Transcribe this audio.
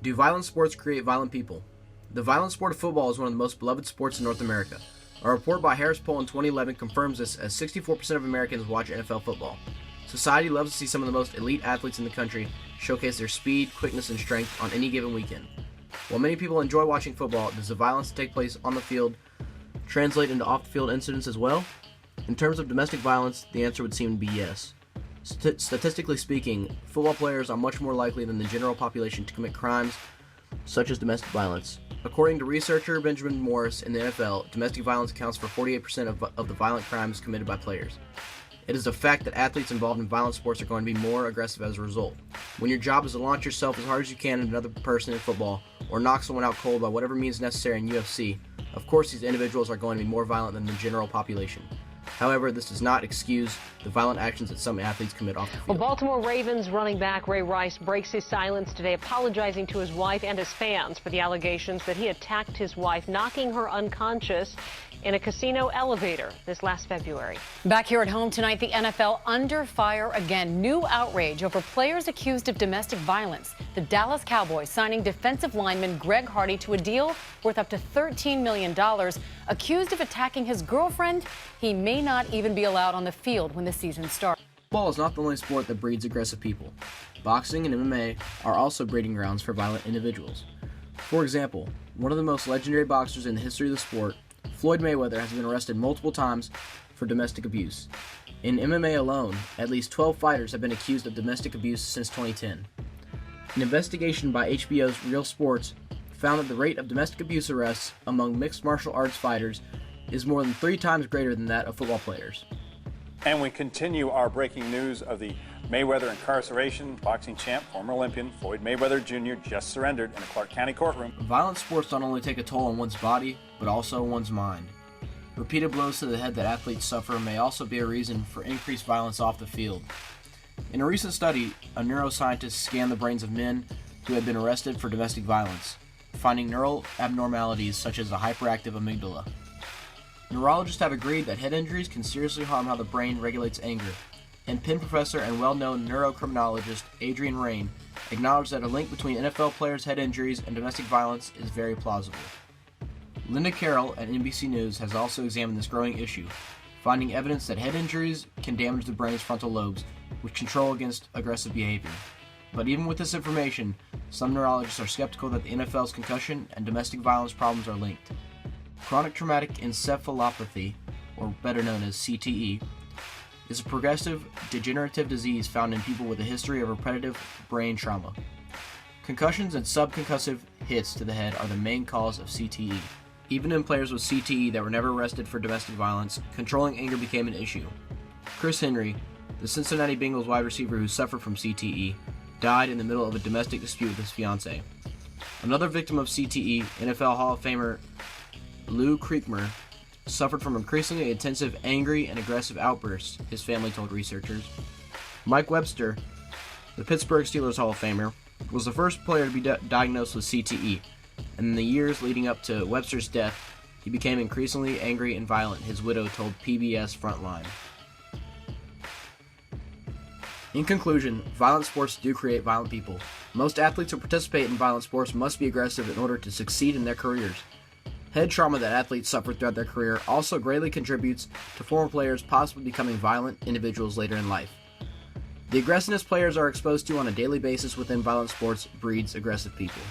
Do violent sports create violent people? The violent sport of football is one of the most beloved sports in North America. A report by Harris Poll in 2011 confirms this, as 64% of Americans watch NFL football. Society loves to see some of the most elite athletes in the country showcase their speed, quickness, and strength on any given weekend. While many people enjoy watching football, does the violence that takes place on the field translate into off-the-field incidents as well? In terms of domestic violence, the answer would seem to be yes. Statistically speaking, football players are much more likely than the general population to commit crimes such as domestic violence. According to researcher Benjamin Morris in the NFL, domestic violence accounts for 48% of the violent crimes committed by players. It is a fact that athletes involved in violent sports are going to be more aggressive as a result. When your job is to launch yourself as hard as you can at another person in football, or knock someone out cold by whatever means necessary in UFC, of course these individuals are going to be more violent than the general population. However, this does not excuse the violent actions that some athletes commit off the field. Well, Baltimore Ravens running back Ray Rice breaks his silence today, apologizing to his wife and his fans for the allegations that he attacked his wife, knocking her unconscious in a casino elevator this last February. Back here at home tonight, the NFL under fire again. New outrage over players accused of domestic violence. The Dallas Cowboys signing defensive lineman Greg Hardy to a deal worth up to $13 million. Accused of attacking his girlfriend, he may not even be allowed on the field when the season starts. Football is not the only sport that breeds aggressive people. Boxing and MMA are also breeding grounds for violent individuals. For example, one of the most legendary boxers in the history of the sport, Floyd Mayweather, has been arrested multiple times for domestic abuse. In MMA alone, at least 12 fighters have been accused of domestic abuse since 2010. An investigation by HBO's Real Sports found that the rate of domestic abuse arrests among mixed martial arts fighters is more than 3 times greater than that of football players. And we continue our breaking news of the Mayweather incarceration. Boxing champ, former Olympian Floyd Mayweather Jr. just surrendered in a Clark County courtroom. Violent sports not only take a toll on one's body, but also one's mind. Repeated blows to the head that athletes suffer may also be a reason for increased violence off the field. In a recent study, a neuroscientist scanned the brains of men who had been arrested for domestic violence, finding neural abnormalities such as a hyperactive amygdala. Neurologists have agreed that head injuries can seriously harm how the brain regulates anger, and Penn professor and well-known neurocriminologist Adrian Rain acknowledged that a link between NFL players' head injuries and domestic violence is very plausible. Linda Carroll at NBC News has also examined this growing issue, finding evidence that head injuries can damage the brain's frontal lobes, which control against aggressive behavior. But even with this information, some neurologists are skeptical that the NFL's concussion and domestic violence problems are linked. Chronic traumatic encephalopathy, or better known as CTE, is a progressive degenerative disease found in people with a history of repetitive brain trauma. Concussions and subconcussive hits to the head are the main cause of CTE. Even in players with CTE that were never arrested for domestic violence, controlling anger became an issue. Chris Henry, the Cincinnati Bengals wide receiver who suffered from CTE, died in the middle of a domestic dispute with his fiancée. Another victim of CTE, NFL Hall of Famer Lou Creekmer, suffered from increasingly intensive, angry, and aggressive outbursts, his family told researchers. Mike Webster, the Pittsburgh Steelers Hall of Famer, was the first player to be diagnosed with CTE, and in the years leading up to Webster's death, he became increasingly angry and violent, his widow told PBS Frontline. In conclusion, violent sports do create violent people. Most athletes who participate in violent sports must be aggressive in order to succeed in their careers. Head trauma that athletes suffer throughout their career also greatly contributes to former players possibly becoming violent individuals later in life. The aggressiveness players are exposed to on a daily basis within violent sports breeds aggressive people.